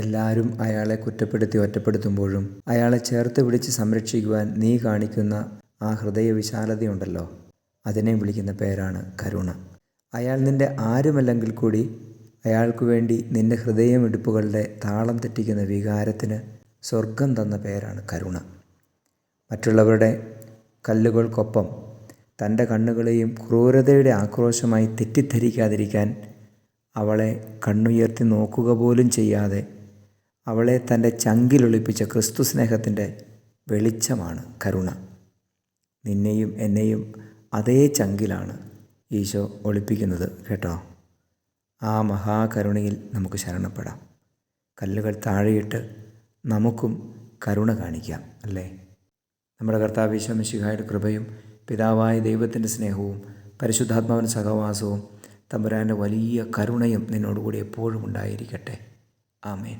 എല്ലാവരും അയാളെ കുറ്റപ്പെടുത്തി ഒറ്റപ്പെടുത്തുമ്പോഴും അയാളെ ചേർത്ത് പിടിച്ച് സംരക്ഷിക്കുവാൻ നീ കാണിക്കുന്ന ആ ഹൃദയവിശാലതയുണ്ടല്ലോ, അതിനെ വിളിക്കുന്ന പേരാണ് കരുണ. അയാൾ നിൻ്റെ ആരുമല്ലെങ്കിൽ കൂടി അയാൾക്കു വേണ്ടി നിൻ്റെ ഹൃദയമിടിപ്പുകളുടെ താളം തെറ്റിക്കുന്ന വികാരത്തിന് സ്വർഗം തന്ന പേരാണ് കരുണ. മറ്റുള്ളവരുടെ കല്ലുകൾക്കൊപ്പം തൻ്റെ കണ്ണുകളെയും ക്രൂരതയുടെ ആക്രോശമായി തെറ്റിദ്ധരിക്കാതിരിക്കാൻ അവളെ കണ്ണുയർത്തി നോക്കുക പോലും ചെയ്യാതെ അവളെ തൻ്റെ ചങ്കിലൊളിപ്പിച്ച ക്രിസ്തു സ്നേഹത്തിൻ്റെ വെളിച്ചമാണ് കരുണ. നിന്നെയും എന്നെയും അതേ ചങ്കിലാണ് ഈശോ ഒളിപ്പിക്കുന്നത് കേട്ടോ. ആ മഹാകരുണയിൽ നമുക്ക് ശരണപ്പെടാം. കല്ലുകൾ താഴെയിട്ട് നമുക്കും കരുണ കാണിക്കാം അല്ലേ. നമ്മുടെ കർത്താവ് ഈശോ മിശിഹായുടെ കൃപയും പിതാവായ ദൈവത്തിൻ്റെ സ്നേഹവും പരിശുദ്ധാത്മാവിൻ്റെ സഹവാസവും തമ്പുരാൻ്റെ വലിയ കരുണയും നിന്നോടുകൂടി എപ്പോഴും ഉണ്ടായിരിക്കട്ടെ. ആമേൻ.